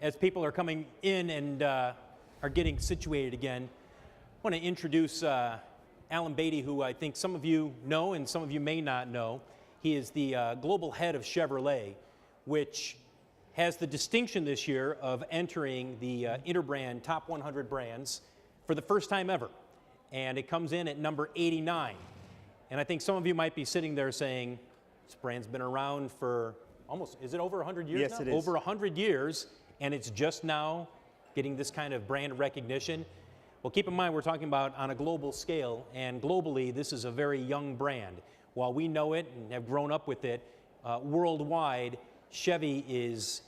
As people are coming in and are getting situated again, I want to introduce Alan Batey, who I think some of you know and some of you may not know. He is the global head of Chevrolet, which has the distinction this year of entering the Interbrand Top 100 brands for the first time ever. And it comes in at number 89. And I think some of you might be sitting there saying, this brand's been around for almost, is it over 100 years now? Yes, it is. Over 100 years, and it's just now getting this kind of brand recognition. Well, keep in mind, we're talking about on a global scale, and globally, this is a very young brand. While we know it and have grown up with it, worldwide, Chevy is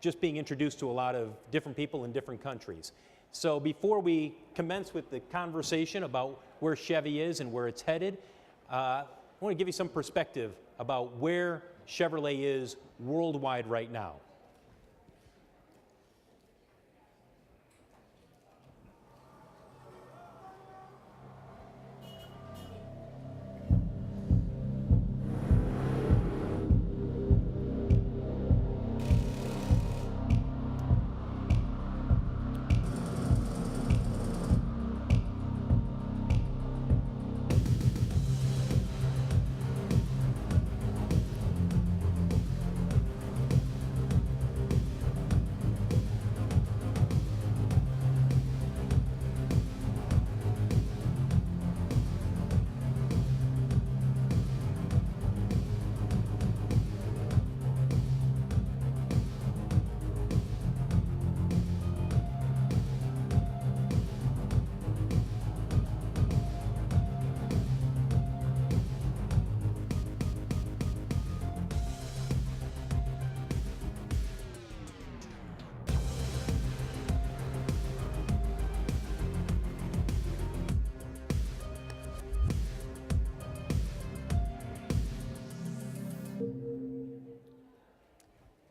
just being introduced to a lot of different people in different countries. So before we commence with the conversation about where Chevy is and where it's headed, I want to give you some perspective about where Chevrolet is worldwide right now.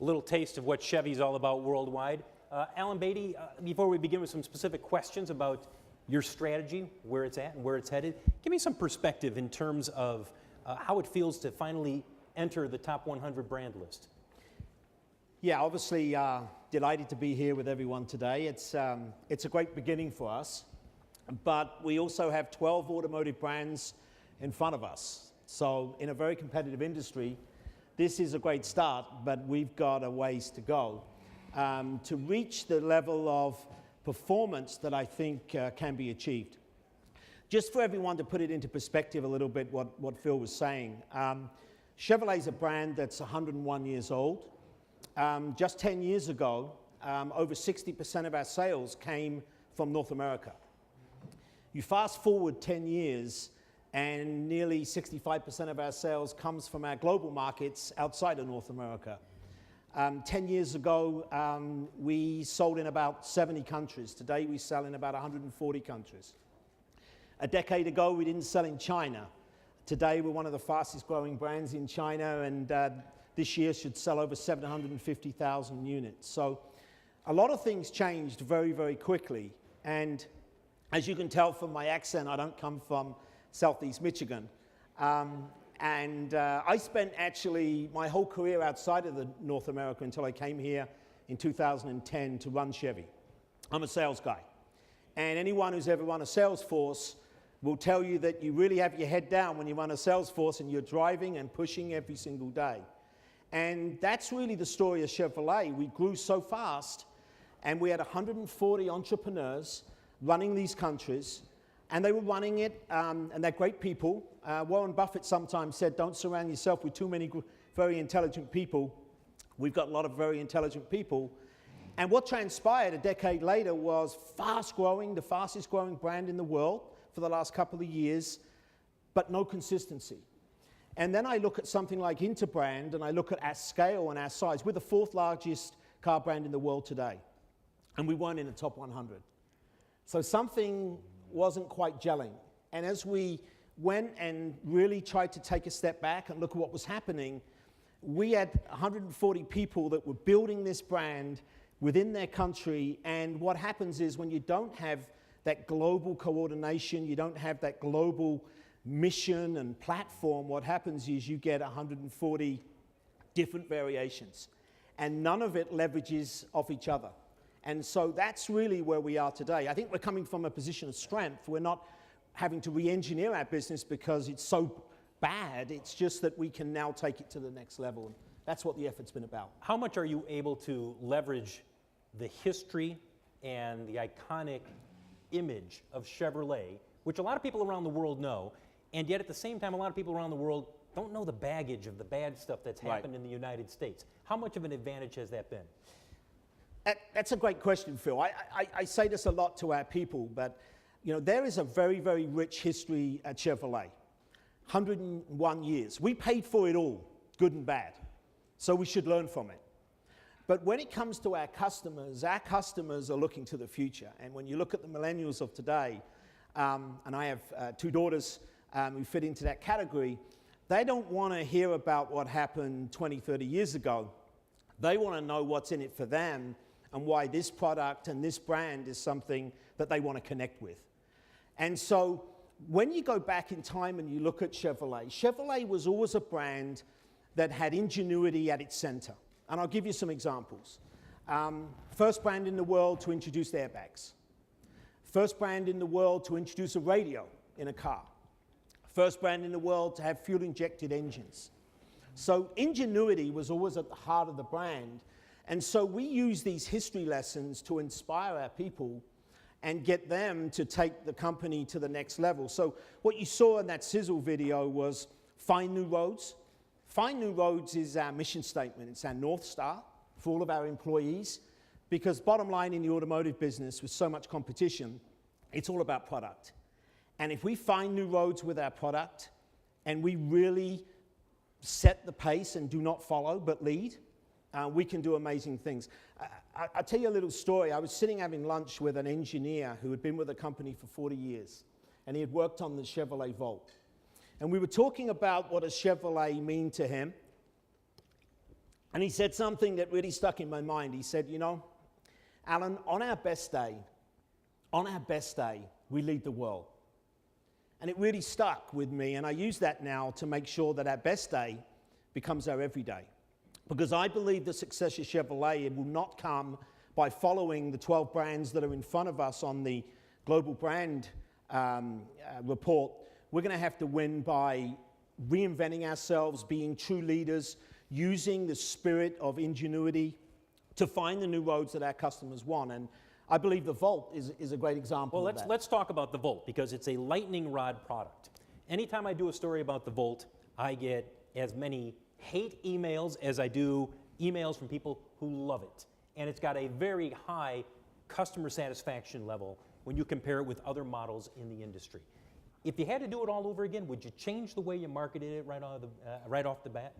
A little taste of what Chevy's all about worldwide. Alan Batey, before we begin with some specific questions about your strategy, where it's at and where it's headed, give me some perspective in terms of how it feels to finally enter the top 100 brand list. Yeah, obviously delighted to be here with everyone today. It's a great beginning for us, but we also have 12 automotive brands in front of us. So in a very competitive industry, this is a great start, but we've got a ways to go to reach the level of performance that I think can be achieved. Just for everyone to put it into perspective a little bit, what Phil was saying, Chevrolet is a brand that's 101 years old. Just 10 years ago, over 60% of our sales came from North America. You fast forward 10 years, and nearly 65% of our sales comes from our global markets outside of North America. 10 years ago, we sold in about 70 countries. Today, we sell in about 140 countries. A decade ago, we didn't sell in China. Today, we're one of the fastest growing brands in China, and this year should sell over 750,000 units. So a lot of things changed very, very quickly. And as you can tell from my accent, I don't come from Southeast Michigan. I spent actually my whole career outside of North America until I came here in 2010 to run Chevy. I'm a sales guy. And anyone who's ever run a sales force will tell you that you really have your head down when you run a sales force and you're driving and pushing every single day. And that's really the story of Chevrolet. We grew so fast, and we had 140 entrepreneurs running these countries. And they were running it, and they're great people. Warren Buffett sometimes said, don't surround yourself with too many very intelligent people. We've got a lot of very intelligent people. And what transpired a decade later was fast growing, the fastest growing brand in the world for the last couple of years, but no consistency. And then I look at something like Interbrand, and I look at our scale and our size. We're the 4th largest car brand in the world today, and we weren't in the top 100. So something wasn't quite gelling. And as we went and really tried to take a step back and look at what was happening, we had 140 people that were building this brand within their country. And what happens is when you don't have that global coordination, you don't have that global mission and platform, what happens is you get 140 different variations. and none of it leverages off each other. And so that's really where we are today. I think we're coming from a position of strength. We're not having to re-engineer our business because it's so bad. It's just that we can now take it to the next level. And that's what the effort's been about. How much are you able to leverage the history and the iconic image of Chevrolet, which a lot of people around the world know, and yet at the same time, a lot of people around the world don't know the baggage of the bad stuff that's happened in the United States? How much of an advantage has that been? That's a great question, Phil. I say this a lot to our people, but you know, there is a very, very rich history at Chevrolet. 101 years. We paid for it all, good and bad. So we should learn from it. But when it comes to our customers are looking to the future. And when you look at the millennials of today, and I have 2 daughters who fit into that category, they don't want to hear about what happened 20, 30 years ago. They want to know what's in it for them and why this product and this brand is something that they want to connect with. And so when you go back in time and you look at Chevrolet was always a brand that had ingenuity at its center. And I'll give you some examples. First brand in the world to introduce airbags. First brand in the world to introduce a radio in a car. First brand in the world to have fuel-injected engines. So ingenuity was always at the heart of the brand. And so we use these history lessons to inspire our people and get them to take the company to the next level. So what you saw in that sizzle video was find new roads. Find new roads is our mission statement. It's our North Star for all of our employees, because bottom line in the automotive business with so much competition, it's all about product. And if we find new roads with our product and we really set the pace and do not follow but lead, we can do amazing things. I'll tell you a little story. I was sitting having lunch with an engineer who had been with the company for 40 years, and he had worked on the Chevrolet Volt. And we were talking about what does Chevrolet mean to him. And he said something that really stuck in my mind. He said, you know, Alan, on our best day, we lead the world. And it really stuck with me, and I use that now to make sure that our best day becomes our everyday. Because I believe the success of Chevrolet will not come by following the 12 brands that are in front of us on the global brand report. We're going to have to win by reinventing ourselves, being true leaders, using the spirit of ingenuity to find the new roads that our customers want. And I believe the Volt is a great example of that. Let's talk about the Volt, because it's a lightning rod product. Anytime I do a story about the Volt, I get as many hate emails as I do emails from people who love it. And it's got a very high customer satisfaction level when you compare it with other models in the industry. If you had to do it all over again, would you change the way you marketed it right off the bat?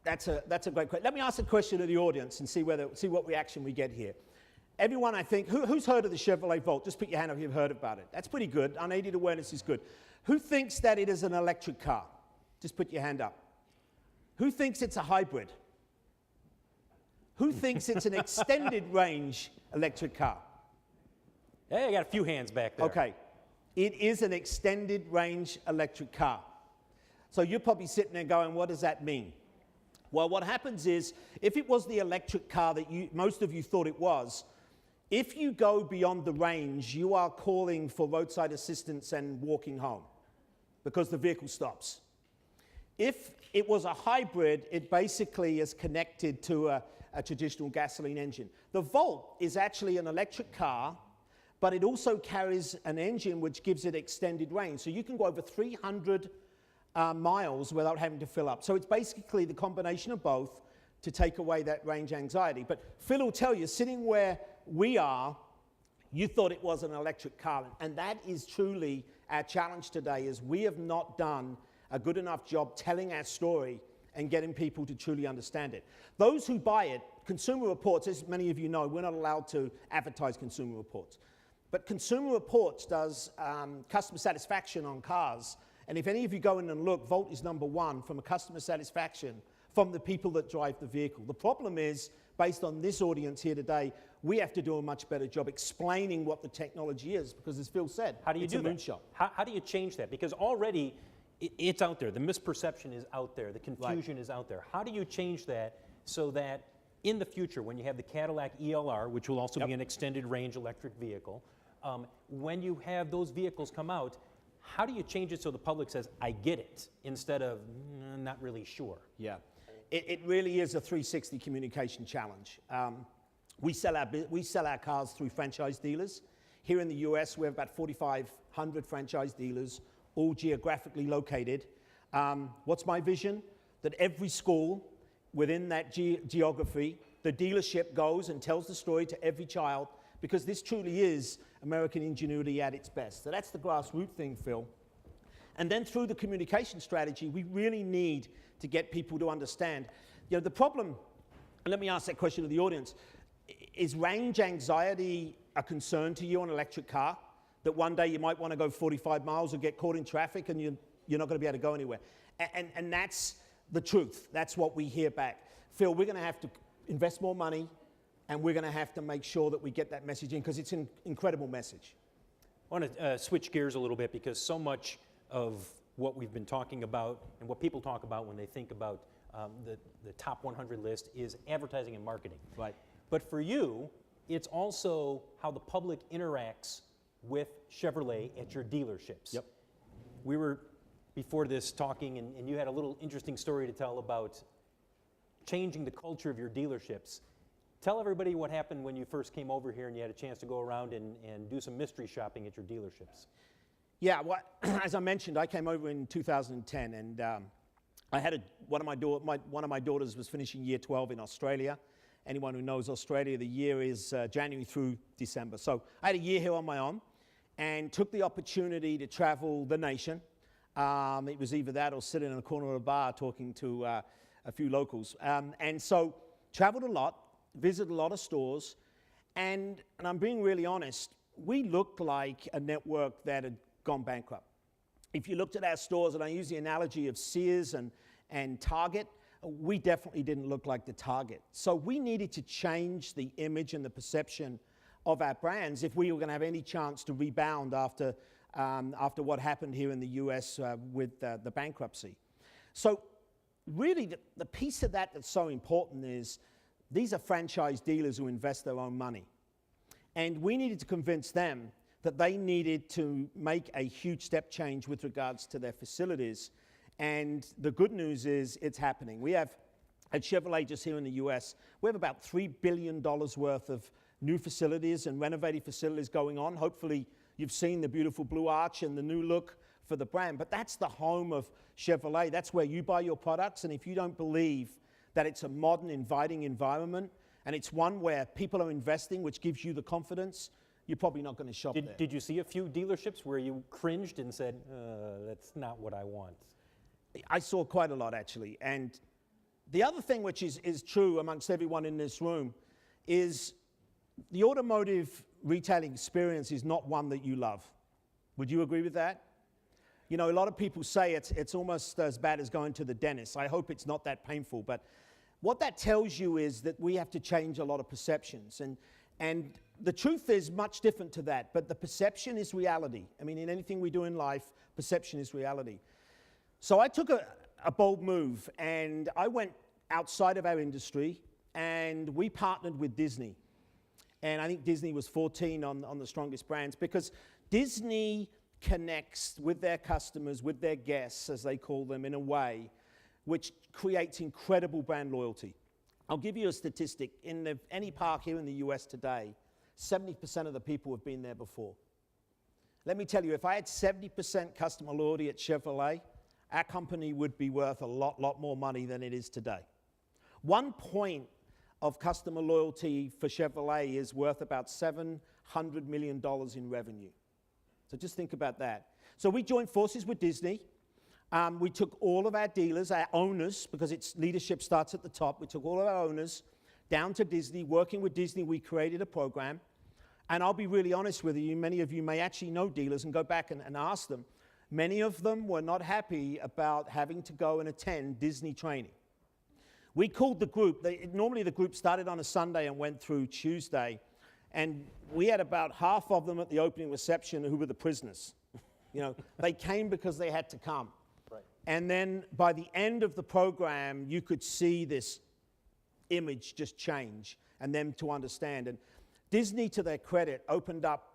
That's a great question. Let me ask a question to the audience and see what reaction we get here. Everyone, I think, who's heard of the Chevrolet Volt? Just put your hand up if you've heard about it. That's pretty good. Unaided awareness is good. Who thinks that it is an electric car? Just put your hand up. Who thinks it's a hybrid? Who thinks it's an extended range electric car? Hey, I got a few hands back there. Okay. It is an extended range electric car. So you're probably sitting there going, what does that mean? Well, what happens is, if it was the electric car that most of you thought it was, if you go beyond the range, you are calling for roadside assistance and walking home because the vehicle stops. If it was a hybrid, it basically is connected to a traditional gasoline engine. The Volt is actually an electric car, but it also carries an engine which gives it extended range. So you can go over 300 miles without having to fill up. So it's basically the combination of both to take away that range anxiety. But Phil will tell you, sitting where we are, you thought it was an electric car. And that is truly our challenge today, is we have not done a good enough job telling our story and getting people to truly understand it. Those who buy it, Consumer Reports, as many of you know, we're not allowed to advertise Consumer Reports. But Consumer Reports does customer satisfaction on cars. And if any of you go in and look, Volt is #1 from a customer satisfaction from the people that drive the vehicle. The problem is, based on this audience here today, we have to do a much better job explaining what the technology is, because as Phil said, it's a moonshot. How do you change that? Because already it's out there. The misperception is out there. The confusion is out there. How do you change that so that in the future, when you have the Cadillac ELR, which will also be an extended range electric vehicle, when you have those vehicles come out, how do you change it so the public says, I get it, instead of, not really sure? Yeah. It really is a 360 communication challenge. We sell our cars through franchise dealers. Here in the US, we have about 4,500 franchise dealers, all geographically located. What's my vision? That every school within that geography, the dealership goes and tells the story to every child, because this truly is American ingenuity at its best. So that's the grassroots thing, Phil. And then through the communication strategy, we really need to get people to understand. You know, the problem, and let me ask that question to the audience, is range anxiety a concern to you on an electric car? That one day you might want to go 45 miles or get caught in traffic and you're not going to be able to go anywhere. And that's the truth. That's what we hear back. Phil, we're going to have to invest more money, and we're going to have to make sure that we get that message in, because it's an incredible message. I want to switch gears a little bit, because so much of what we've been talking about and what people talk about when they think about the top 100 list is advertising and marketing. Right. But for you, it's also how the public interacts with Chevrolet at your dealerships. Yep. We were before this talking, and you had a little interesting story to tell about changing the culture of your dealerships. Tell everybody what happened when you first came over here and you had a chance to go around and do some mystery shopping at your dealerships. Yeah, well, as I mentioned, I came over in 2010, and I had one of my daughters was finishing year 12 in Australia. Anyone who knows Australia, the year is January through December. So I had a year here on my own, and took the opportunity to travel the nation. It was either that or sitting in a corner of a bar talking to a few locals. And so traveled a lot, visited a lot of stores, and I'm being really honest, we looked like a network that had gone bankrupt. If you looked at our stores, and I use the analogy of Sears and Target, we definitely didn't look like the Target. So we needed to change the image and the perception of our brands if we were going to have any chance to rebound after what happened here in the US with the bankruptcy. So really the piece of that that's so important is these are franchise dealers who invest their own money. And we needed to convince them that they needed to make a huge step change with regards to their facilities. And the good news is it's happening. We have, at Chevrolet just here in the US, we have about $3 billion worth of new facilities and renovated facilities going on. Hopefully you've seen the beautiful blue arch and the new look for the brand, but that's the home of Chevrolet. That's where you buy your products, and if you don't believe that it's a modern, inviting environment, and it's one where people are investing, which gives you the confidence, you're probably not going to shop there. Did you see a few dealerships where you cringed and said, that's not what I want? I saw quite a lot, actually. And the other thing which is true amongst everyone in this room is the automotive retailing experience is not one that you love. Would you agree with that? You know, a lot of people say it's almost as bad as going to the dentist. I hope it's not that painful. But what that tells you is that we have to change a lot of perceptions. And the truth is much different to that. But the perception is reality. I mean, in anything we do in life, perception is reality. So I took a bold move, and I went outside of our industry, and we partnered with Disney. And I think Disney was 14 on the strongest brands, because Disney connects with their customers, with their guests, as they call them, in a way which creates incredible brand loyalty. I'll give you a statistic. In any park here in the US today, 70% of the people have been there before. Let me tell you, if I had 70% customer loyalty at Chevrolet, our company would be worth a lot more money than it is today. 1 point of customer loyalty for Chevrolet is worth about $700 million in revenue. So just think about that. So we joined forces with Disney. We took all of our dealers, our owners, because its leadership starts at the top, we took all of our owners down to Disney. Working with Disney, we created a program. And I'll be really honest with you, many of you may actually know dealers and go back and ask them. Many of them were not happy about having to go and attend Disney training. We called the group, normally the group started on a Sunday and went through Tuesday, and we had about half of them at the opening reception who were the prisoners. You know, they came because they had to come. Right. And then by the end of the program, you could see this image just change and them to understand. And Disney, to their credit, opened up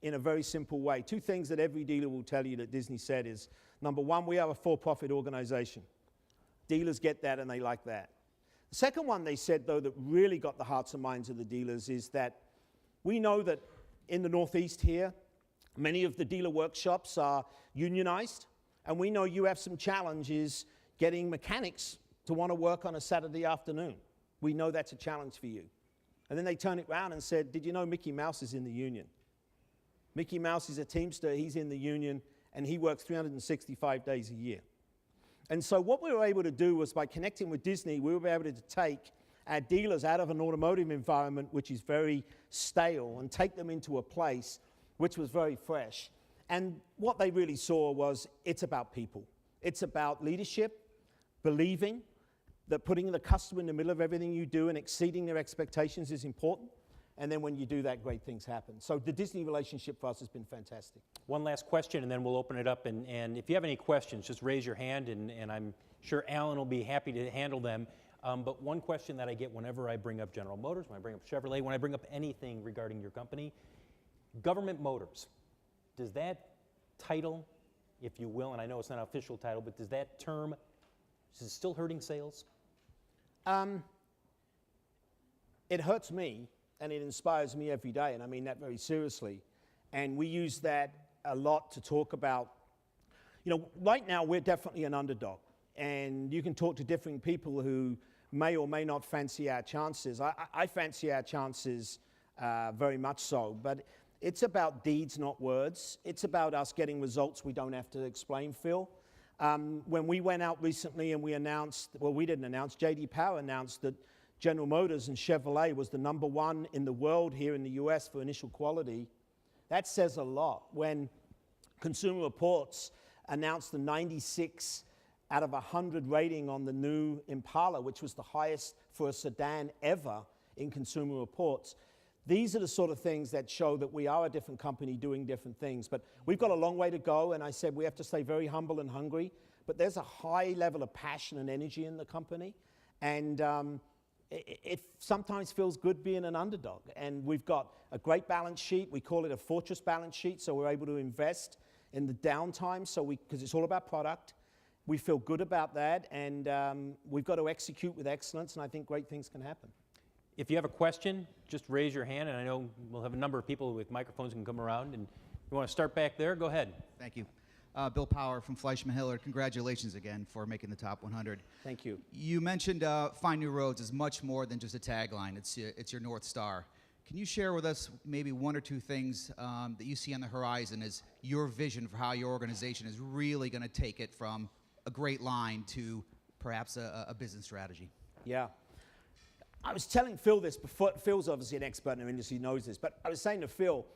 in a very simple way. Two things that every dealer will tell you that Disney said is, number one, we are a for-profit organization. Dealers get that and they like that. The second one they said, though, that really got the hearts and minds of the dealers is that we know that in the Northeast here, many of the dealer workshops are unionized, and we know you have some challenges getting mechanics to want to work on a Saturday afternoon. We know that's a challenge for you. And then they turned it around and said, did you know Mickey Mouse is in the union? Mickey Mouse is a Teamster, he's in the union, and he works 365 days a year. And so what we were able to do was, by connecting with Disney, we were able to take our dealers out of an automotive environment which is very stale and take them into a place which was very fresh. And what they really saw was, it's about people. It's about leadership, believing that putting the customer in the middle of everything you do and exceeding their expectations is important. And then when you do that, great things happen. So the Disney relationship for us has been fantastic. One last question, and then we'll open it up. And if you have any questions, just raise your hand, and I'm sure Alan will be happy to handle them. But one question that I get whenever I bring up General Motors, when I bring up Chevrolet, when I bring up anything regarding your company, government motors, does that title, if you will, and I know it's not an official title, but does that term, is it still hurting sales? It hurts me, and it inspires me every day, and I mean that very seriously. And we use that a lot to talk about, you know, right now we're definitely an underdog, and you can talk to different people who may or may not fancy our chances. I fancy our chances very much so, but it's about deeds, not words. It's about us getting results we don't have to explain, Phil. When we went out recently and we announced, well, we didn't announce, J.D. Power announced that General Motors and Chevrolet was the #1 in the world here in the US for initial quality. That says a lot. When Consumer Reports announced the 96 out of 100 rating on the new Impala, which was the highest for a sedan ever in Consumer Reports, these are the sort of things that show that we are a different company doing different things. But we've got a long way to go, and I said we have to stay very humble and hungry. But there's a high level of passion and energy in the company, and it sometimes feels good being an underdog. And we've got a great balance sheet. We call it a fortress balance sheet, so we're able to invest in the downtime, because it's all about product. We feel good about that, and we've got to execute with excellence, and I think great things can happen. If you have a question, just raise your hand, and I know we'll have a number of people with microphones who can come around. And you want to start back there? Go ahead. Thank you. Bill Power from Fleischman Hillard. Congratulations again for making the top 100. Thank you. You mentioned Find New Roads is much more than just a tagline. It's your North Star. Can you share with us maybe one or two things that you see on the horizon as your vision for how your organization is really going to take it from a great line to perhaps a business strategy? Yeah. I was telling Phil this before. Phil's obviously an expert in our industry, knows this, but I was saying to Phil,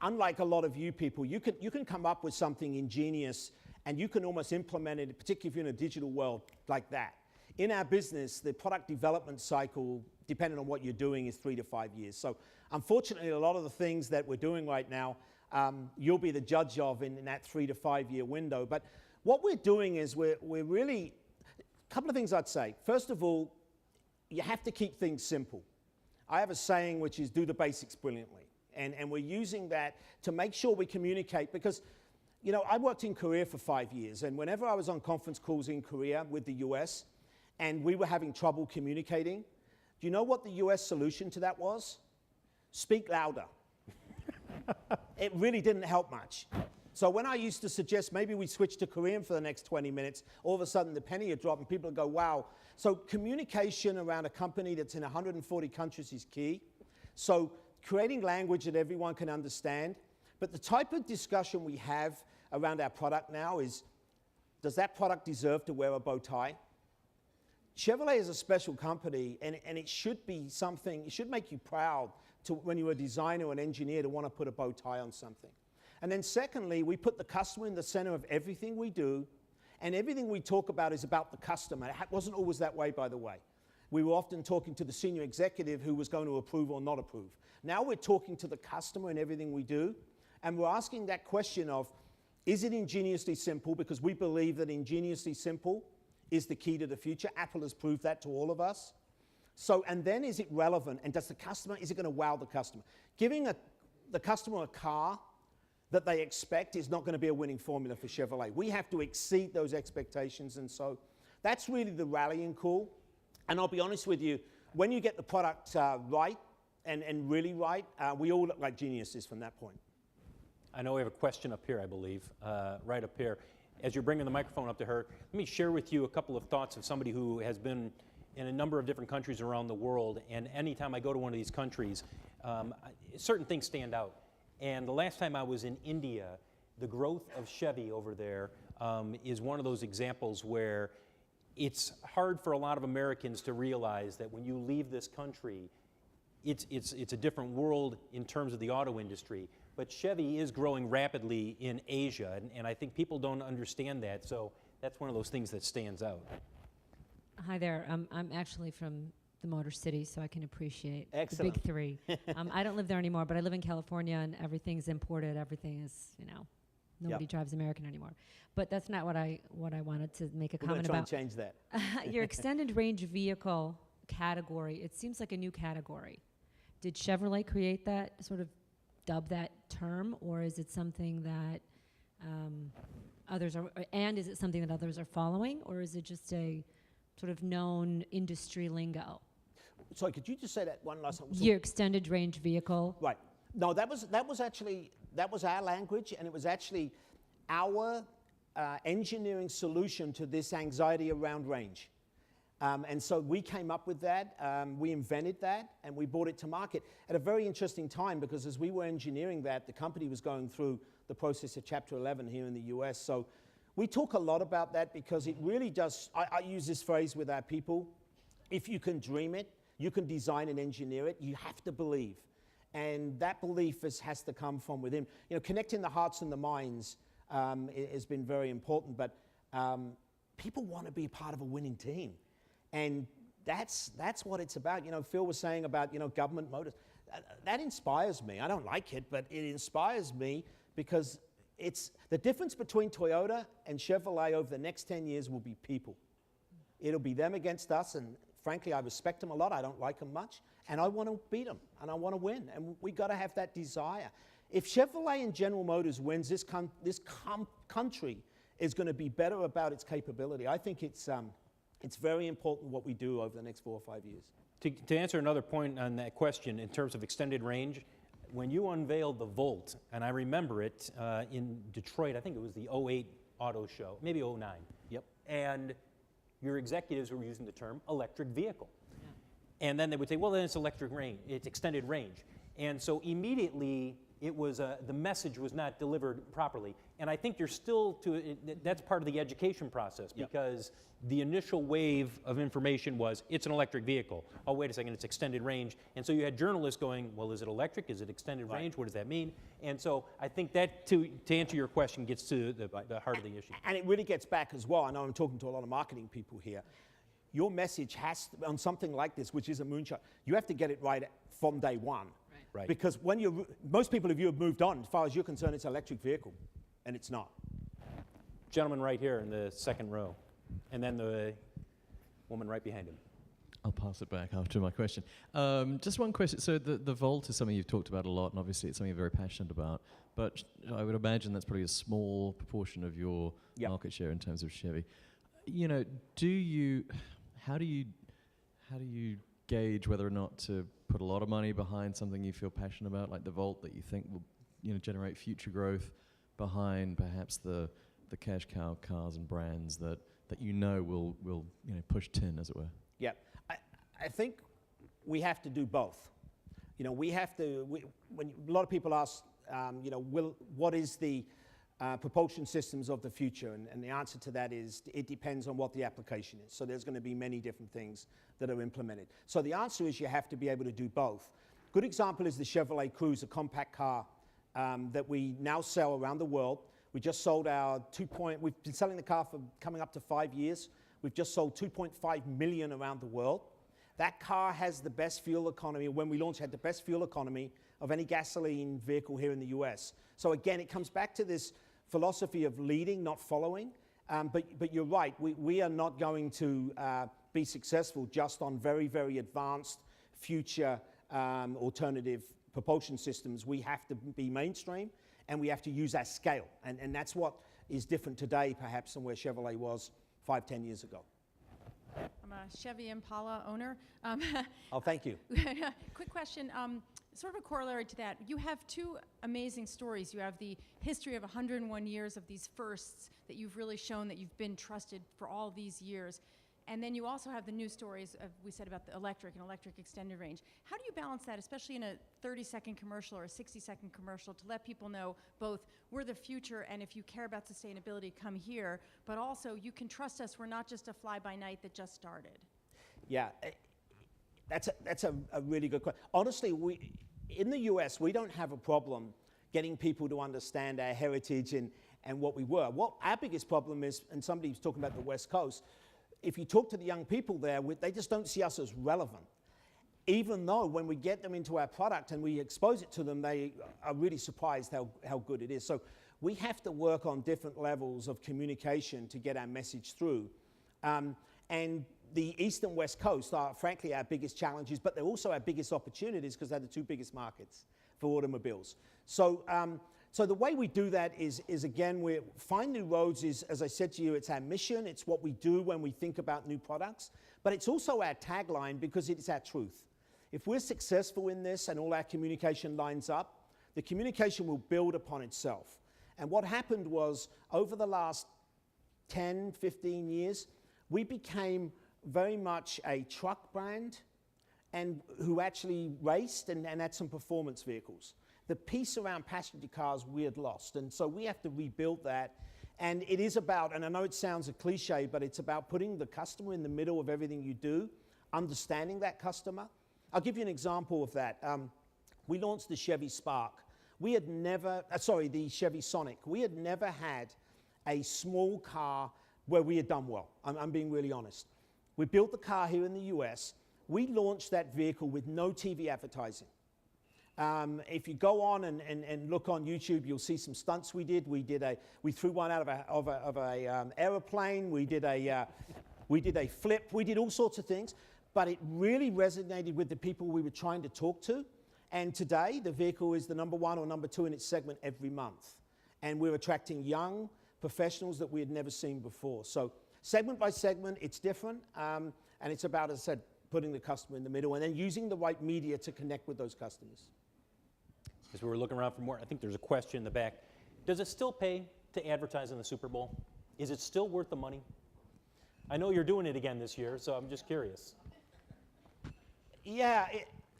unlike a lot of you people, you can come up with something ingenious and you can almost implement it, particularly if you're in a digital world like that. In our business, the product development cycle, depending on what you're doing, is 3 to 5 years. So unfortunately, a lot of the things that we're doing right now, you'll be the judge of in that 3 to 5 year window. But what we're doing is we're really, a couple of things I'd say. First of all, you have to keep things simple. I have a saying which is do the basics brilliantly. And we're using that to make sure we communicate, because, you know, I worked in Korea for 5 years, and whenever I was on conference calls in Korea with the US and we were having trouble communicating, do you know what the US solution to that was? Speak louder. It really didn't help much. So when I used to suggest maybe we switch to Korean for the next 20 minutes, all of a sudden the penny would drop and people would go, wow. So communication around a company that's in 140 countries is key. So creating language that everyone can understand. But the type of discussion we have around our product now is, does that product deserve to wear a bow tie? Chevrolet is a special company, and it should be something, it should make you proud to, when you're a designer or an engineer, to want to put a bow tie on something. And then secondly, we put the customer in the center of everything we do, and everything we talk about is about the customer. It wasn't always that way, by the way. We were often talking to the senior executive who was going to approve or not approve. Now we're talking to the customer in everything we do, and we're asking that question of, is it ingeniously simple? Because we believe that ingeniously simple is the key to the future. Apple has proved that to all of us. So, and then is it relevant? And does the customer, is it going to wow the customer? Giving the customer a car that they expect is not going to be a winning formula for Chevrolet. We have to exceed those expectations, and so that's really the rallying call. And I'll be honest with you, when you get the product right and really right, we all look like geniuses from that point. I know we have a question up here, I believe, right up here. As you're bringing the microphone up to her, let me share with you a couple of thoughts of somebody who has been in a number of different countries around the world, and anytime I go to one of these countries, certain things stand out. And the last time I was in India, the growth of Chevy over there is one of those examples where it's hard for a lot of Americans to realize that when you leave this country, it's a different world in terms of the auto industry. But Chevy is growing rapidly in Asia, and I think people don't understand that, so that's one of those things that stands out. Hi there. I'm actually from the Motor City, so I can appreciate Excellent. the big three. I don't live there anymore, but I live in California, and everything's imported. Everything is, nobody drives American anymore. But that's not what I wanted to make a comment We're going about. to try and change that. Your extended range vehicle category, it seems like a new category. Did Chevrolet create that, sort of dub that term, or is it something that others are, and is it something that others are following, or is it just a sort of known industry lingo? Sorry, could you just say that one last time? Your extended range vehicle. Right. No, that was our language, and it was actually our engineering solution to this anxiety around range. And so we came up with that, we invented that, and we brought it to market at a very interesting time, because as we were engineering that, the company was going through the process of Chapter 11 here in the US. So we talk a lot about that, because it really does, I use this phrase with our people: if you can dream it, you can design and engineer it, you have to believe. And that belief has to come from within. Connecting the hearts and the minds has been very important, but people want to be part of a winning team. And that's what it's about. Phil was saying about, government motors. That inspires me. I don't like it, but it inspires me, because it's the difference between Toyota and Chevrolet over the next 10 years will be people. It'll be them against us, and frankly, I respect them a lot. I don't like them much, and I want to beat them, and I want to win, and we got to have that desire. If Chevrolet and General Motors wins, this country is going to be better about its capability. I think it's very important what we do over the next 4 or 5 years. To answer another point on that question, in terms of extended range, when you unveiled the Volt, and I remember it in Detroit, I think it was the 08 auto show, maybe 09. Yep. And your executives were using the term electric vehicle. Yeah. And then they would say, well, then it's electric range, it's extended range. And so immediately it was the message was not delivered properly. And I think you're still that's part of the education process, because the initial wave of information was, it's an electric vehicle. Oh, wait a second, it's extended range. And so you had journalists going, well, is it electric? Is it extended range? What does that mean? And so I think that, to answer your question, gets to the heart of the issue. And it really gets back as well. I know I'm talking to a lot of marketing people here. Your message has to, on something like this, which is a moonshot, you have to get it right from day one. Right. Because most people of you have moved on, as far as you're concerned, it's an electric vehicle, and it's not. Gentleman right here in the second row, and then the woman right behind him. I'll pass it back after my question. Just one question. So the Volt is something you've talked about a lot, and obviously it's something you're very passionate about. But I would imagine that's probably a small proportion of your market share in terms of Chevy. How do you gauge whether or not to put a lot of money behind something you feel passionate about, like the Volt, that you think will generate future growth, behind perhaps the cash cow cars and brands that will push tin, as it were? Yeah, I think we have to do both. We have to. When a lot of people ask, what is the propulsion systems of the future? And the answer to that is, it depends on what the application is. So there's going to be many different things that are implemented. So the answer is, you have to be able to do both. Good example is the Chevrolet Cruze, a compact car that we now sell around the world. We just sold we've been selling the car for coming up to 5 years. We've just sold 2.5 million around the world. That car has the best fuel economy. When we launched, it had the best fuel economy of any gasoline vehicle here in the US. So again, it comes back to this philosophy of leading, not following. But you're right, we are not going to be successful just on very, very advanced future alternative propulsion systems. We have to be mainstream, and we have to use our scale. And that's what is different today, perhaps, than where Chevrolet was 5-10 years ago. I'm a Chevy Impala owner. Oh, thank you. Quick question, sort of a corollary to that. You have two amazing stories. You have the history of 101 years of these firsts that you've really shown that you've been trusted for all these years. And then you also have the new stories of, we said about the electric and electric extended range. How do you balance that, especially in a 30-second commercial or a 60-second commercial, to let people know both we're the future, and if you care about sustainability, come here, but also you can trust us, we're not just a fly-by-night that just started? Yeah, that's a really good question. Honestly, in the US, we don't have a problem getting people to understand our heritage and what we were. What our biggest problem is, and somebody was talking about the West Coast, if you talk to the young people there, they just don't see us as relevant. Even though when we get them into our product and we expose it to them, they are really surprised how good it is. So we have to work on different levels of communication to get our message through. And the East and West Coast are frankly our biggest challenges, but they're also our biggest opportunities because they're the two biggest markets for automobiles. So the way we do that is again, we find new roads is, as I said to you, it's our mission, it's what we do when we think about new products, but it's also our tagline because it's our truth. If we're successful in this and all our communication lines up, the communication will build upon itself. And what happened was, over the last 10, 15 years, we became very much a truck brand and who actually raced and had some performance vehicles. The piece around passenger cars we had lost, and so we have to rebuild that. And it is about, and I know it sounds a cliche, but it's about putting the customer in the middle of everything you do, understanding that customer. I'll give you an example of that. We launched the Chevy Spark. We had never, the Chevy Sonic. We had never had a small car where we had done well. I'm being really honest. We built the car here in the US. We launched that vehicle with no TV advertising. If you go on and look on YouTube, you'll see some stunts we did. We threw one out of a airplane. We did a flip. We did all sorts of things, but it really resonated with the people we were trying to talk to. And today, the vehicle is the #1 or #2 in its segment every month. And we're attracting young professionals that we had never seen before. So segment by segment, it's different. And it's about, as I said, putting the customer in the middle and then using the right media to connect with those customers. As we were looking around for more, I think there's a question in the back. Does it still pay to advertise in the Super Bowl? Is it still worth the money? I know you're doing it again this year, so I'm just curious. Yeah,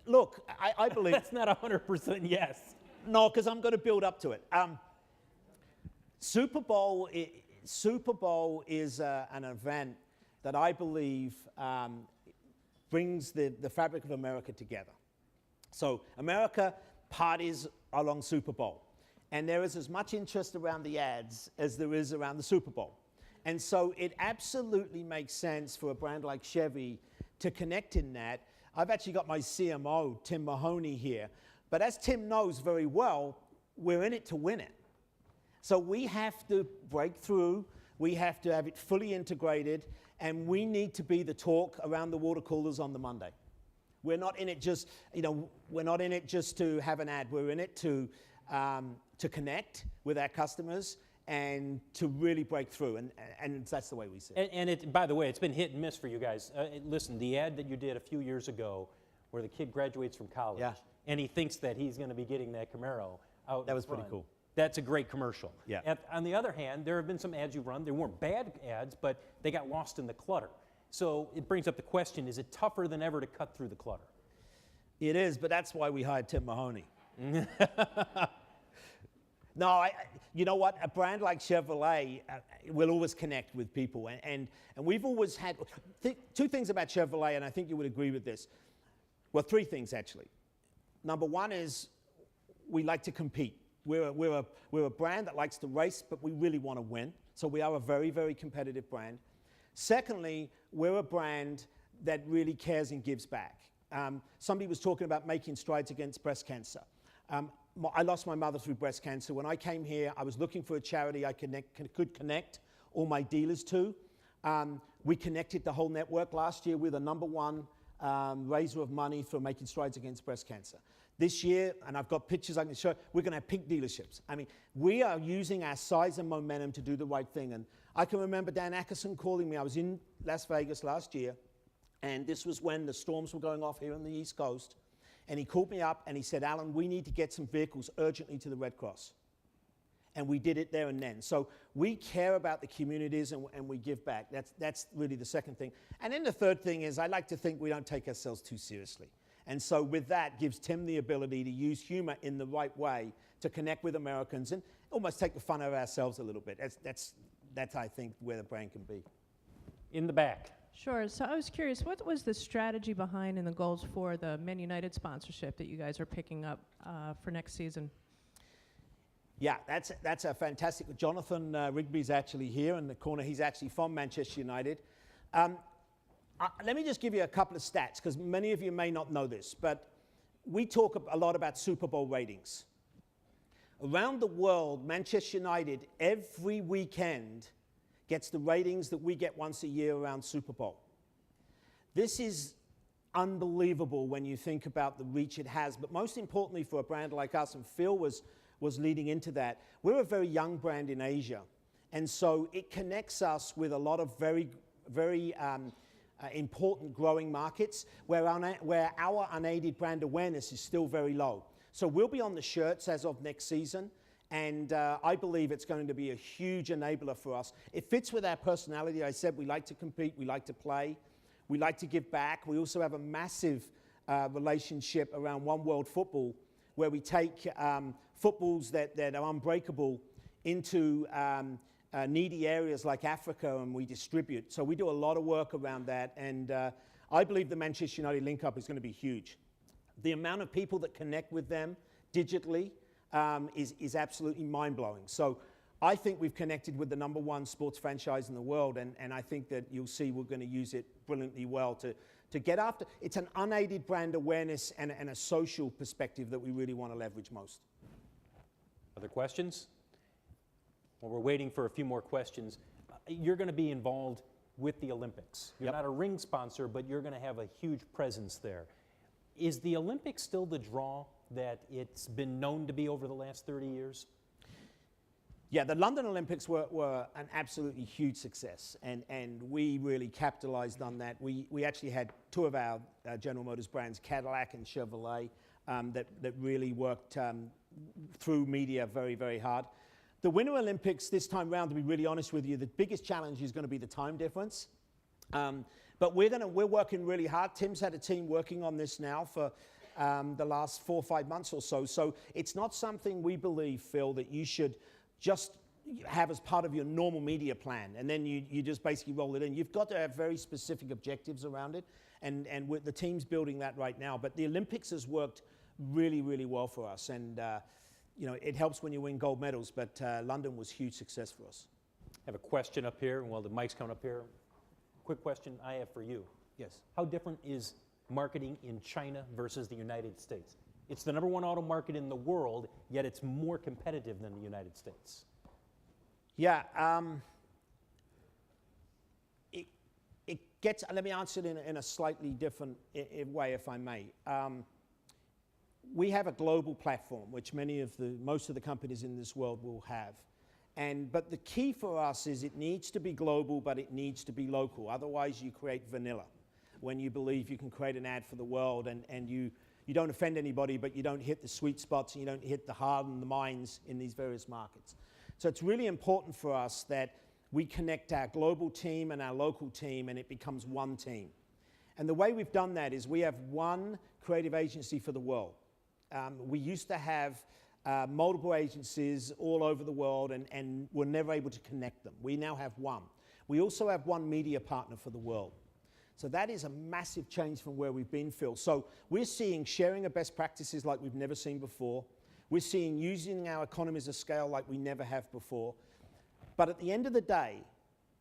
look, I believe... That's not 100% yes. No, because I'm going to build up to it. Super Bowl is an event that I believe brings the fabric of America together. So America parties along Super Bowl. And there is as much interest around the ads as there is around the Super Bowl. And so it absolutely makes sense for a brand like Chevy to connect in that. I've actually got my CMO, Tim Mahoney, here. But as Tim knows very well, we're in it to win it. So we have to break through. We have to have it fully integrated. And we need to be the talk around the water coolers on the Monday. We're not in it just, we're not in it just to have an ad. We're in it to connect with our customers and to really break through. And that's the way we see it. And by the way, it's been hit and miss for you guys. Listen, the ad that you did a few years ago where the kid graduates from college and he thinks that he's going to be getting that Camaro out. That was pretty cool. That's a great commercial. Yeah. On the other hand, there have been some ads you've run. They weren't bad ads, but they got lost in the clutter. So it brings up the question, is it tougher than ever to cut through the clutter? It is, but that's why we hired Tim Mahoney. No, you know what? A brand like Chevrolet will always connect with people. And we've always had two things about Chevrolet, and I think you would agree with this. Well, three things, actually. Number one is we like to compete. We're a brand that likes to race, but we really want to win. So we are a very, very competitive brand. Secondly, we're a brand that really cares and gives back. Somebody was talking about making strides against breast cancer. I lost my mother through breast cancer. When I came here, I was looking for a charity I could connect all my dealers to. We connected the whole network last year with a #1 raiser of money for making strides against breast cancer. This year, and I've got pictures I can show, we're going to have pink dealerships. I mean, we are using our size and momentum to do the right thing. And I can remember Dan Ackerson calling me. I was in Las Vegas last year, and this was when the storms were going off here on the East Coast. And he called me up and he said, Alan, we need to get some vehicles urgently to the Red Cross. And we did it there and then. So we care about the communities and we give back. That's really the second thing. And then the third thing is I like to think we don't take ourselves too seriously. And so with that gives Tim the ability to use humor in the right way to connect with Americans and almost take the fun out of ourselves a little bit. That's I think, where the brand can be. In the back. Sure. So I was curious, what was the strategy behind and the goals for the Men United sponsorship that you guys are picking up for next season? Yeah, that's a fantastic. Jonathan Rigby's actually here in the corner. He's actually from Manchester United. Let me just give you a couple of stats, because many of you may not know this, but we talk a lot about Super Bowl ratings. Around the world, Manchester United every weekend gets the ratings that we get once a year around Super Bowl. This is unbelievable when you think about the reach it has, but most importantly for a brand like us, and Phil was leading into that, we're a very young brand in Asia, and so it connects us with a lot of very important growing markets where our unaided brand awareness is still very low. So we'll be on the shirts as of next season, and I believe it's going to be a huge enabler for us. It fits with our personality. I said we like to compete, we like to play, we like to give back. We also have a massive relationship around One World Football, where we take footballs that are unbreakable into needy areas like Africa, and we distribute. So we do a lot of work around that, and I believe the Manchester United link-up is going to be huge. The amount of people that connect with them digitally is absolutely mind-blowing. So I think we've connected with the #1 sports franchise in the world, and I think that you'll see we're going to use it brilliantly well to get after. It's an unaided brand awareness and a social perspective that we really want to leverage most. Other questions? Well, we're waiting for a few more questions. You're going to be involved with the Olympics. You're not a ring sponsor, but you're going to have a huge presence there. Is the Olympics still the draw that it's been known to be over the last 30 years? Yeah, the London Olympics were an absolutely huge success, and we really capitalized on that. We actually had two of our General Motors brands, Cadillac and Chevrolet, that really worked through media very, very hard. The Winter Olympics this time round, to be really honest with you, the biggest challenge is going to be the time difference. But we're working really hard. Tim's had a team working on this now for the last 4 or 5 months or so. So it's not something we believe, Phil, that you should just have as part of your normal media plan, and then you just basically roll it in. You've got to have very specific objectives around it, and the team's building that right now. But the Olympics has worked really, really well for us, and it helps when you win gold medals, but London was a huge success for us. I have a question up here, and while the mic's coming up here, quick question I have for you. Yes. How different is marketing in China versus the United States? It's the #1 auto market in the world, yet it's more competitive than the United States. Yeah, it gets, let me answer it in a slightly different way, if I may. We have a global platform, which most of the companies in this world will have. But the key for us is it needs to be global, but it needs to be local. Otherwise, you create vanilla when you believe you can create an ad for the world and you don't offend anybody, but you don't hit the sweet spots and you don't hit the heart and the minds in these various markets. So it's really important for us that we connect our global team and our local team, and it becomes one team. And the way we've done that is we have one creative agency for the world. We used to have multiple agencies all over the world, and were never able to connect them. We now have one. We also have one media partner for the world. So that is a massive change from where we've been, Phil. So we're seeing sharing of best practices like we've never seen before. We're seeing using our economies of scale like we never have before. But at the end of the day,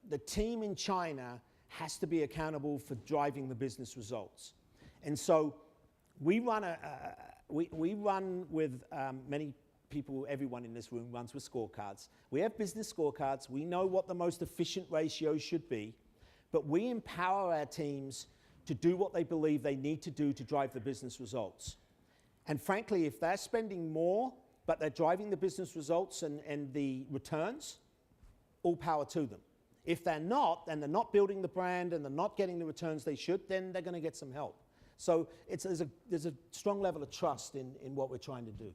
the team in China has to be accountable for driving the business results. And so we run with many people, everyone in this room runs with scorecards. We have business scorecards. We know what the most efficient ratio should be. but we empower our teams to do what they believe they need to do to drive the business results. And frankly, if they're spending more, but they're driving the business results and the returns, all power to them. If they're not, and they're not building the brand and they're not getting the returns they should, then they're going to get some help. So there's a strong level of trust in what we're trying to do.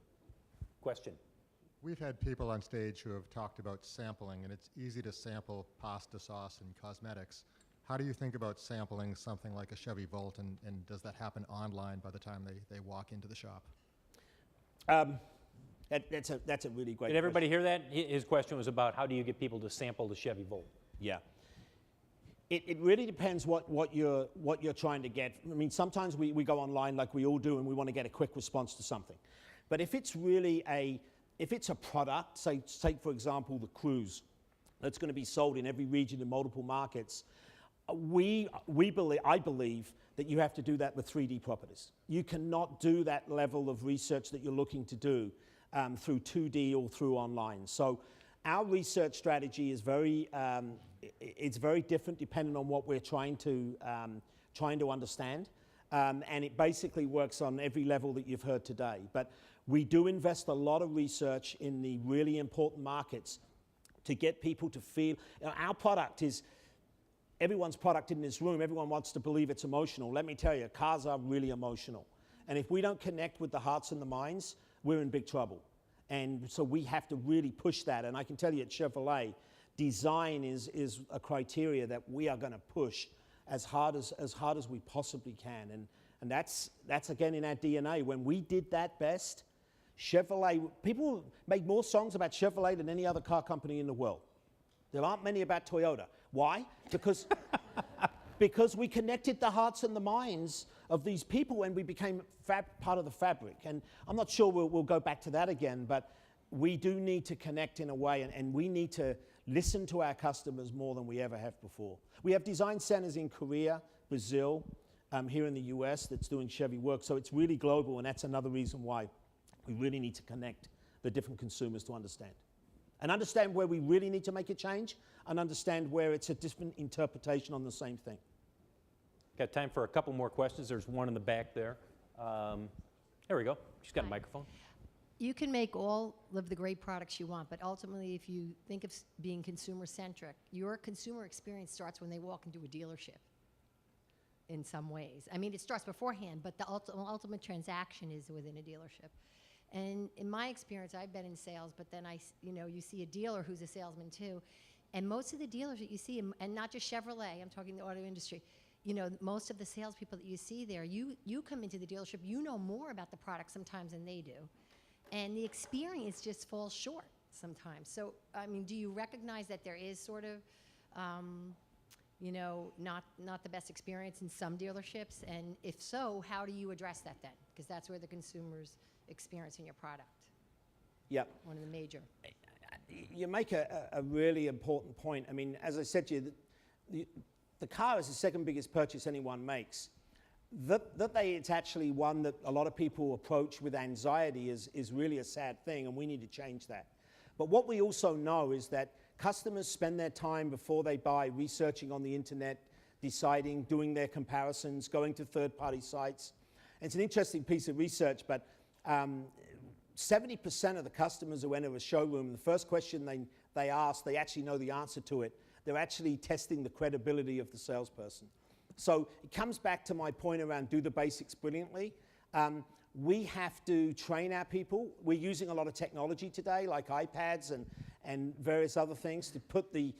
Question. We've had people on stage who have talked about sampling, and it's easy to sample pasta sauce and cosmetics. How do you think about sampling something like a Chevy Volt, and does that happen online by the time they walk into the shop? That's a really great Did everybody hear that? His question was about how do you get people to sample the Chevy Volt? Yeah. It really depends what you're trying to get. I mean, sometimes we go online like we all do and we want to get a quick response to something. But if it's really if it's a product, say take for example the cruise that's going to be sold in every region in multiple markets, I believe that you have to do that with 3D properties. You cannot do that level of research that you're looking to do through 2D or through online. So our research strategy is it's very different depending on what we're trying to understand. And it basically works on every level that you've heard today. But we do invest a lot of research in the really important markets to get people to feel. Our product is, everyone's product in this room, everyone wants to believe it's emotional. Let me tell you, cars are really emotional. And if we don't connect with the hearts and the minds, we're in big trouble. And so we have to really push that. And I can tell you at Chevrolet, design is a criteria that we are going to push as hard as we possibly can. And that's again in our DNA. When we did that best, Chevrolet, people make more songs about Chevrolet than any other car company in the world. There aren't many about Toyota. Why? Because we connected the hearts and the minds of these people and we became part of the fabric. And I'm not sure we'll go back to that again, but we do need to connect in a way, and we need to listen to our customers more than we ever have before. We have design centers in Korea, Brazil, here in the US that's doing Chevy work, so it's really global, and that's another reason why we really need to connect the different consumers to understand. And understand where we really need to make a change, and understand where it's a different interpretation on the same thing. Got time for a couple more questions. There's one in the back there. There we go. She's got a microphone. You can make all of the great products you want, but ultimately, if you think of being consumer-centric, your consumer experience starts when they walk into a dealership in some ways. I mean, it starts beforehand, but the ultimate transaction is within a dealership. And in my experience, I've been in sales, but then you see a dealer who's a salesman too, and most of the dealers that you see, and not just Chevrolet, I'm talking the auto industry, most of the salespeople that you see there, you come into the dealership, you know more about the product sometimes than they do. And the experience just falls short sometimes. So, I mean, do you recognize that there is sort of, not the best experience in some dealerships? And if so, how do you address that then? Because that's where the consumer's experiencing your product. Yep. One of the major. You make a really important point. I mean, as I said to you, the car is the second biggest purchase anyone makes. It's actually one that a lot of people approach with anxiety is really a sad thing, and we need to change that. But what we also know is that customers spend their time before they buy researching on the internet, deciding, doing their comparisons, going to third-party sites. And it's an interesting piece of research, but 70% of the customers who enter a showroom, the first question they ask, they actually know the answer to it. They're actually testing the credibility of the salesperson. So it comes back to my point around do the basics brilliantly. We have to train our people. We're using a lot of technology today, like iPads and various other things to put the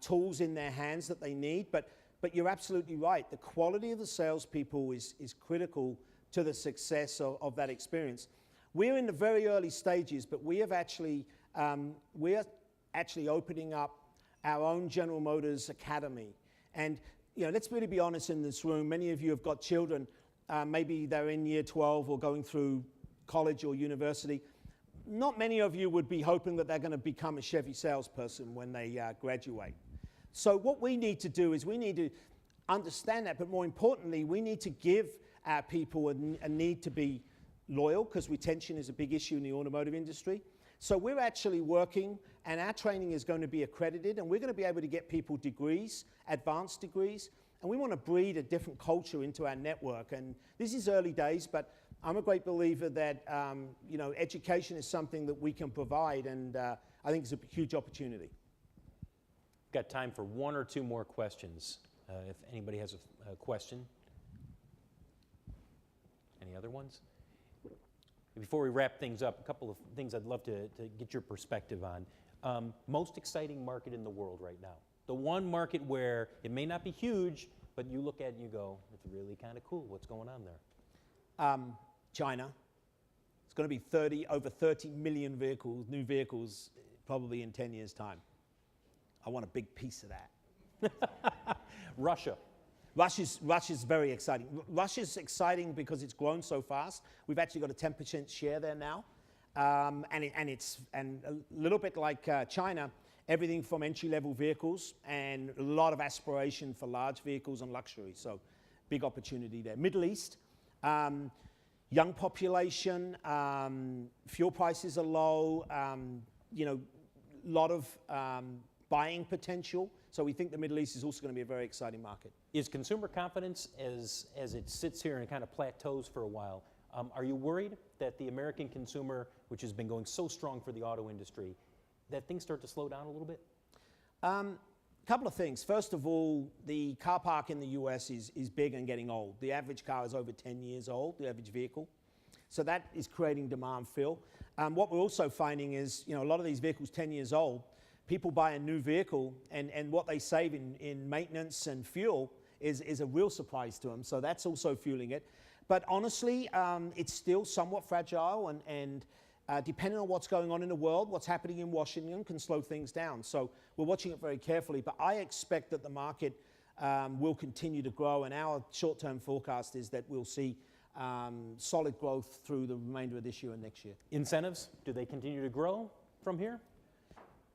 tools in their hands that they need. But you're absolutely right. The quality of the salespeople is critical to the success of that experience. We're in the very early stages, but we're actually opening up our own General Motors Academy. And let's really be honest in this room. Many of you have got children. Maybe they're in year 12 or going through college or university. Not many of you would be hoping that they're going to become a Chevy salesperson when they graduate. So what we need to do is we need to understand that, but more importantly, we need to give our people a need to be loyal, because retention is a big issue in the automotive industry. So we're actually working, and our training is going to be accredited, and we're going to be able to get people degrees, advanced degrees, and we want to breed a different culture into our network. And this is early days, but I'm a great believer that education is something that we can provide, and I think it's a huge opportunity. Got time for one or two more questions, if anybody has a question. Any other ones? Before we wrap things up, a couple of things I'd love to get your perspective on. Most exciting market in the world right now. The one market where it may not be huge, but you look at it and you go, it's really kind of cool. What's going on there? China. It's going to be over 30 million vehicles, new vehicles, probably in 10 years' time. I want a big piece of that. Russia. Russia's very exciting. Russia's exciting because it's grown so fast. We've actually got a 10% share there now. And a little bit like China, everything from entry-level vehicles and a lot of aspiration for large vehicles and luxury. So big opportunity there. Middle East, young population, fuel prices are low, lot of buying potential. So we think the Middle East is also going to be a very exciting market. Is consumer confidence, as it sits here and kind of plateaus for a while, are you worried that the American consumer, which has been going so strong for the auto industry, that things start to slow down a little bit? Couple of things. First of all, the car park in the US is big and getting old. The average car is over 10 years old, the average vehicle. So that is creating demand fill. What we're also finding is, a lot of these vehicles 10 years old, people buy a new vehicle and what they save in maintenance and fuel is a real surprise to them. So that's also fueling it. But honestly, it's still somewhat fragile and depending on what's going on in the world, what's happening in Washington can slow things down. So we're watching it very carefully, but I expect that the market will continue to grow, and our short-term forecast is that we'll see solid growth through the remainder of this year and next year. Incentives, do they continue to grow from here?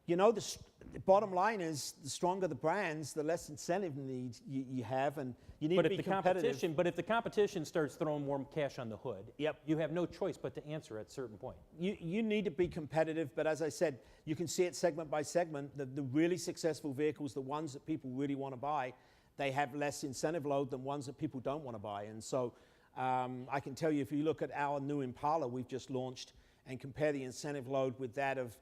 The bottom line is the stronger the brands, the less incentive needs you have, and you need to be competitive. But if the competition starts throwing more cash on the hood, yep, you have no choice but to answer at a certain point. You need to be competitive, but as I said, you can see it segment by segment. The really successful vehicles, the ones that people really want to buy, they have less incentive load than ones that people don't want to buy. And so I can tell you, if you look at our new Impala we've just launched and compare the incentive load with that of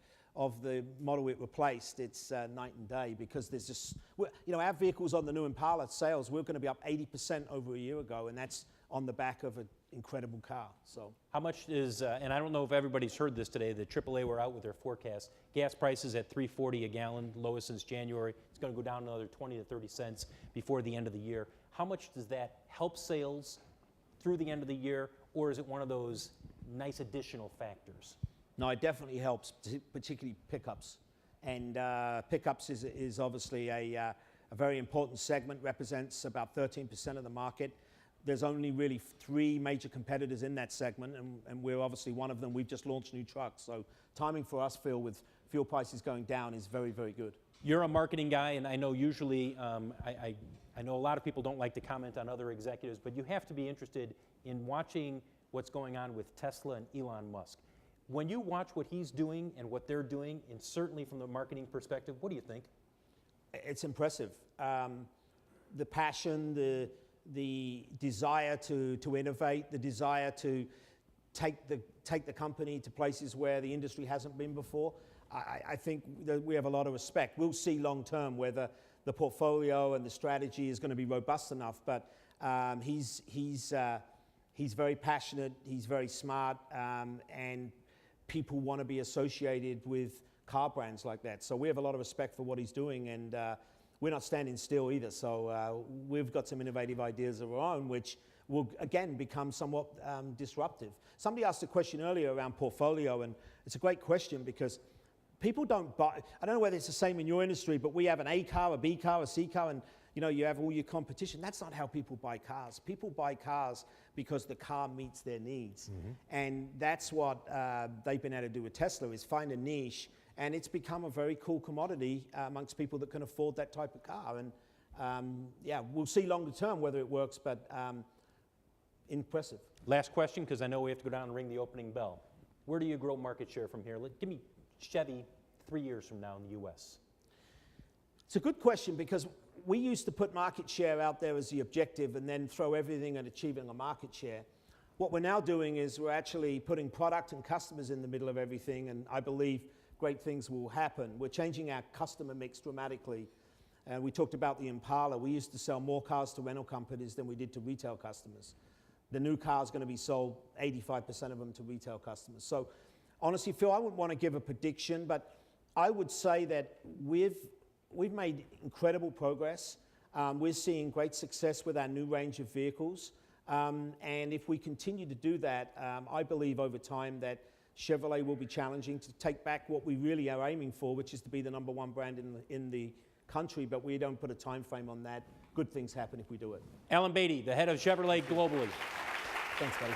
the model it replaced, it's night and day, because there's just, our vehicles on the new Impala sales, we're going to be up 80% over a year ago, and that's on the back of an incredible car. So how much is, and I don't know if everybody's heard this today, the AAA were out with their forecast. Gas prices at $3.40 a gallon, lowest since January. It's going to go down another 20 to 30 cents before the end of the year. How much does that help sales through the end of the year, or is it one of those nice additional factors? No, it definitely helps, particularly pickups. And pickups is obviously a very important segment, represents about 13% of the market. There's only really 3 major competitors in that segment, and we're obviously one of them. We've just launched new trucks. So timing for us, Phil, with fuel prices going down is very, very good. You're a marketing guy, and I know usually, I know a lot of people don't like to comment on other executives, but you have to be interested in watching what's going on with Tesla and Elon Musk. When you watch what he's doing and what they're doing, and certainly from the marketing perspective, what do you think? It's impressive. The passion, the desire to innovate, the desire to take the company to places where the industry hasn't been before. I think that we have a lot of respect. We'll see long term whether the portfolio and the strategy is going to be robust enough, but he's very passionate, he's very smart, and people want to be associated with car brands like that. So we have a lot of respect for what he's doing, and we're not standing still either. So we've got some innovative ideas of our own, which will, again, become somewhat disruptive. Somebody asked a question earlier around portfolio, and it's a great question because people don't buy, I don't know whether it's the same in your industry, but we have an A car, a B car, a C car, and you have all your competition. That's not how people buy cars. People buy cars because the car meets their needs. Mm-hmm. And that's what they've been able to do with Tesla, is find a niche, and it's become a very cool commodity amongst people that can afford that type of car. And we'll see longer term whether it works, but impressive. Last question, because I know we have to go down and ring the opening bell. Where do you grow market share from here? Give me Chevy 3 years from now in the U.S.? It's a good question because we used to put market share out there as the objective and then throw everything at achieving a market share. What we're now doing is we're actually putting product and customers in the middle of everything, and I believe great things will happen. We're changing our customer mix dramatically. We talked about the Impala. We used to sell more cars to rental companies than we did to retail customers. The new car is going to be sold 85% of them to retail customers. So honestly, Phil, I wouldn't want to give a prediction, but I would say that we've made incredible progress. We're seeing great success with our new range of vehicles. And if we continue to do that, I believe over time that Chevrolet will be challenging to take back what we really are aiming for, which is to be the #1 brand in the country, but we don't put a time frame on that. Good things happen if we do it. Alan Batey, the head of Chevrolet globally. Thanks, buddy.